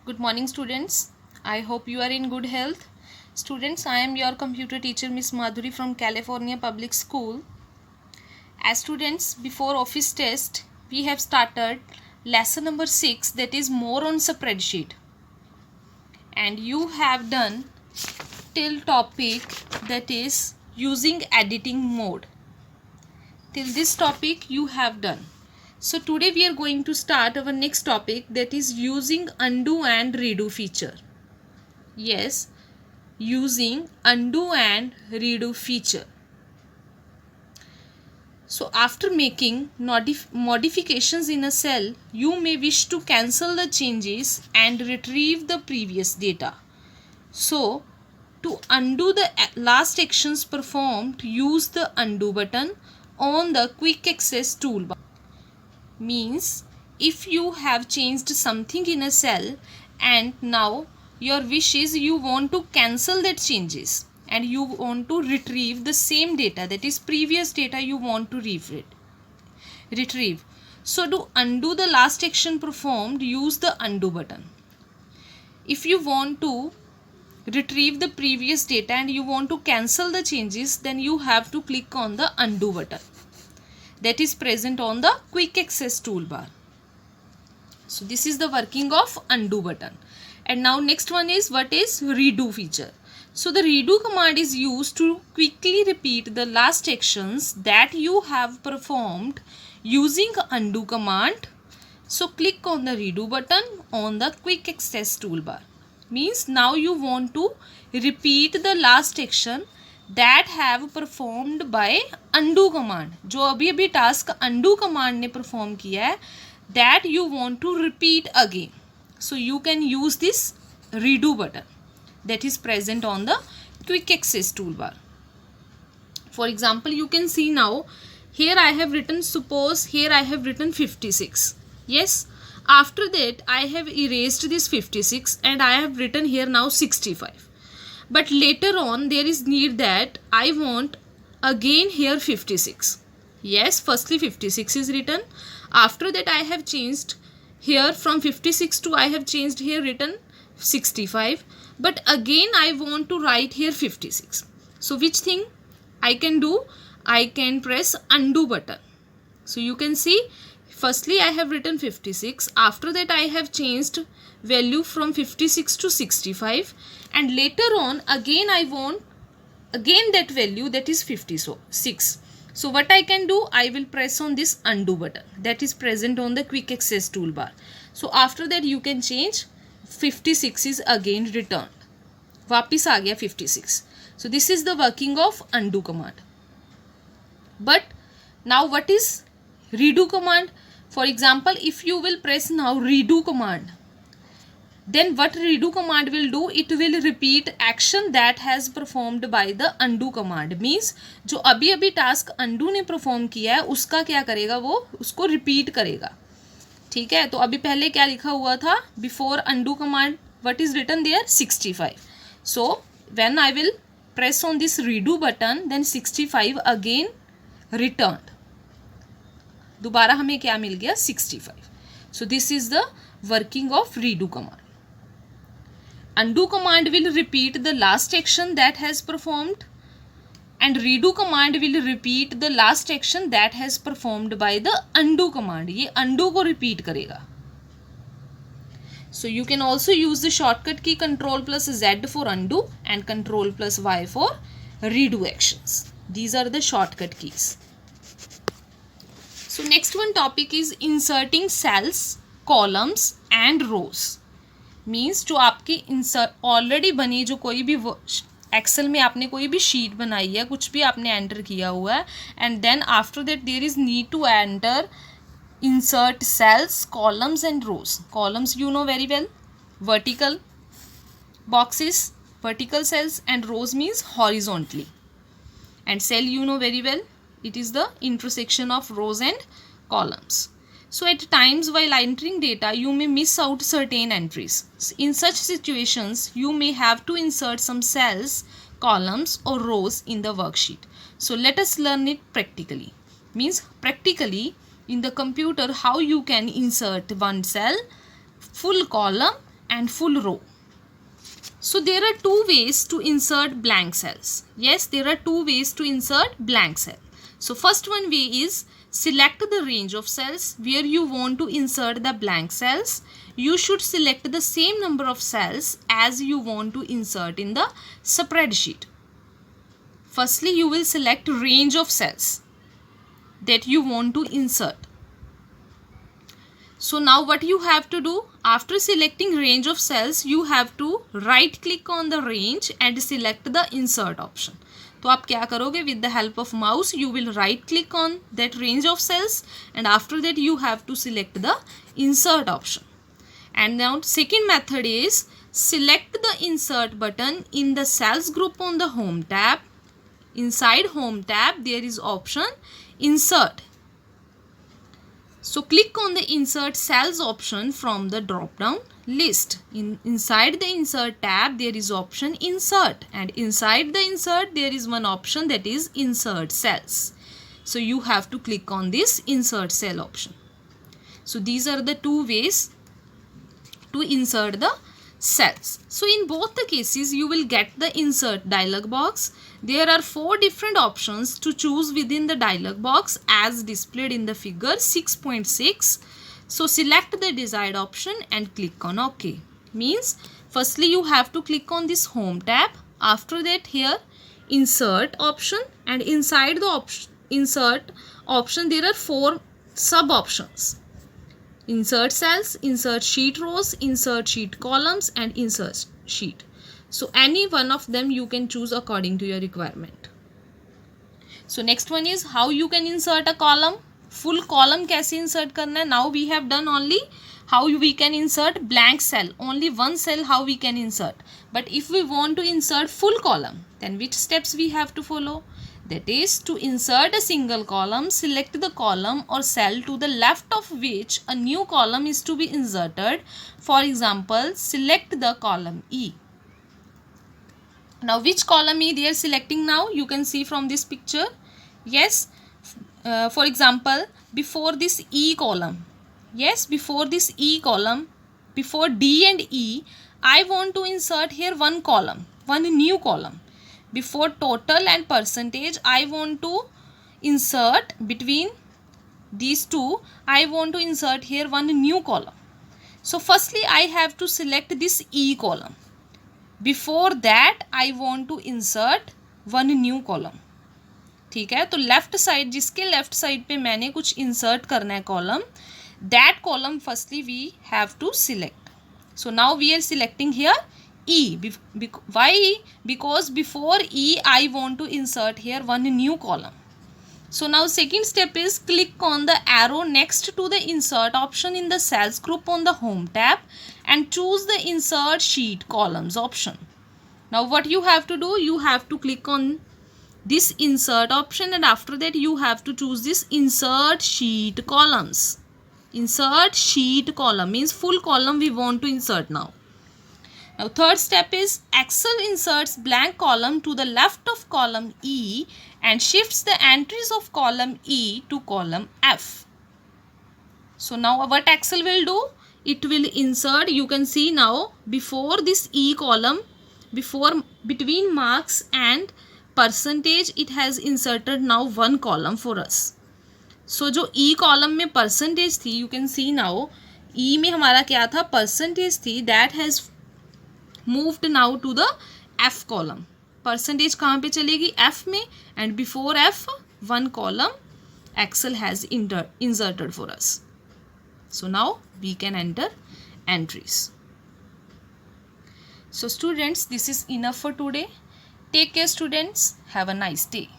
Good morning, students. I hope you are in good health. Students, I am your computer teacher, Miss Madhuri from California Public School. As students, before office test, we have started lesson number 6, that is more on spreadsheet. And you have done till topic that is using editing mode. Till this topic you have done. So today we are going to start our next topic, that is using undo and redo feature. Yes, using undo and redo feature. So after making modifications in a cell, you may wish to cancel the changes and retrieve the previous data. So to undo the last actions performed, use the undo button on the quick access toolbar. Means if you have changed something in a cell and now your wish is you want to cancel that changes and you want to retrieve the same data, that is previous data you want to retrieve. So to undo the last action performed, use the undo button. If you want to retrieve the previous data and you want to cancel the changes, then you have to click on the undo button that is present on the quick access toolbar. So this is the working of undo button. And now next one is what is redo feature. So the redo command is used to quickly repeat the last actions that you have performed using undo command. So click on the redo button on the quick access toolbar. Means now you want to repeat the last action that have performed by undo command. जो अभी task undo command ने perform किया है, that you want to repeat again. So you can use this redo button that is present on the quick access toolbar. For example, you can see now here I have written, suppose here I have written 56. Yes, after that I have erased this 56 and I have written here now 65. But later on there is need that I want again here 56. Yes, firstly 56 is written. After that I have changed here from 56 to I have changed here written 65. But again I want to write here 56. So which thing I can do? I can press undo button. So you can see firstly I have written 56. After that I have changed value from 56 to 65. And later on again I want again that value, that is 56. So what I can do, I will press on this undo button that is present on the quick access toolbar. So after that you can change 56 is again returned. वापिस आ गया 56. So this is the working of undo command. But now what is redo command? For example, if you will press now redo command, then what redo command will do, it will repeat action that has performed by the undo command. Means जो अभी task undo ने perform किया है उसका क्या करेगा, वो उसको रिपीट करेगा. ठीक है, तो अभी पहले क्या लिखा हुआ था, before undo command what is written there, 65. So when I will press on this redo button, then 65 again returned. दोबारा हमें क्या मिल गया, 65. So this is the working of redo command. Undo command will repeat the last action that has performed and redo command will repeat the last action that has performed by the undo command. ये undo को repeat करेगा. So you can also use the shortcut key Ctrl plus Z for undo and Ctrl plus Y for redo actions. These are the shortcut keys. So next one topic is inserting cells, columns and rows. Means जो आपकी insert already बनी, जो कोई भी Excel में आपने कोई भी शीट बनाई है, कुछ भी आपने एंटर किया हुआ है, and then after that there is need to enter insert cells, columns and rows. Columns you know very well, vertical boxes, vertical cells, and rows means horizontally. And cell you know very well, it is the intersection of rows and columns. So at times while entering data you may miss out certain entries. In such situations you may have to insert some cells, columns or rows in the worksheet. So let us learn it practically. Means practically in the computer how you can insert one cell, full column and full row. So there are two ways to insert blank cells. Yes, there are two ways to insert blank cell. So first one way is select the range of cells where you want to insert the blank cells. You should select the same number of cells as you want to insert in the spreadsheet. Firstly, you will select range of cells that you want to insert. So now what you have to do, after selecting range of cells, you have to right click on the range and select the insert option. तो आप क्या करोगे, with the help of mouse you will right click on that range of cells and after that you have to select the insert option. And now second method is select the insert button in the cells group on the home tab. Inside home tab there is option insert. So click on the insert cells option from the drop down list. Inside the insert tab there is option insert, and inside the insert there is one option that is insert cells. So you have to click on this insert cell option. So these are the two ways to insert the cells. So in both the cases you will get the insert dialog box. There are 4 different options to choose within the dialog box as displayed in the figure 6.6. So select the desired option and click on OK. Means firstly you have to click on this home tab. After that here insert option, and inside the insert option there are 4 sub options. Insert cells, insert sheet rows, insert sheet columns and insert sheet. So any one of them you can choose according to your requirement. So next one is how you can insert a column. Full column कैसे insert करना है. Now we have done only how we can insert blank cell. Only one cell how we can insert. But if we want to insert full column, then which steps we have to follow? That is, to insert a single column, select the column or cell to the left of which a new column is to be inserted. For example, select the column E. Now which column E they are selecting now? You can see from this picture. Yes, for example, before this E column. Yes, before this E column, before D and E, I want to insert here one column, one new column. Before total and percentage, I want to insert between these two, I want to insert here one new column. So firstly I have to select this E column. Before that I want to insert one new column. ठीक है, तो left side, जिसके left side पे मैंने कुछ insert करना है column, that column firstly we have to select. So now we are selecting here E. Why? Because before E I want to insert here one new column. So now second step is click on the arrow next to the insert option in the cells group on the home tab and choose the insert sheet columns option. Now what you have to do, you have to click on this insert option and after that you have to choose this insert sheet columns. Insert sheet column means full column we want to insert now. Now third step is Excel inserts blank column to the left of column E and shifts the entries of column E to column F. So now what Excel will do? It will insert, you can see now before this E column, between marks and percentage it has inserted now one column for us. So जो E column में percentage थी, you can see now E में हमारा क्या था, percentage थी, that has moved now to the F column. Percentage कहाँ पे चलेगी, F में, and before F one column Excel has inserted for us. So now we can enter entries. So students, this is enough for today. Take care students. Have a nice day.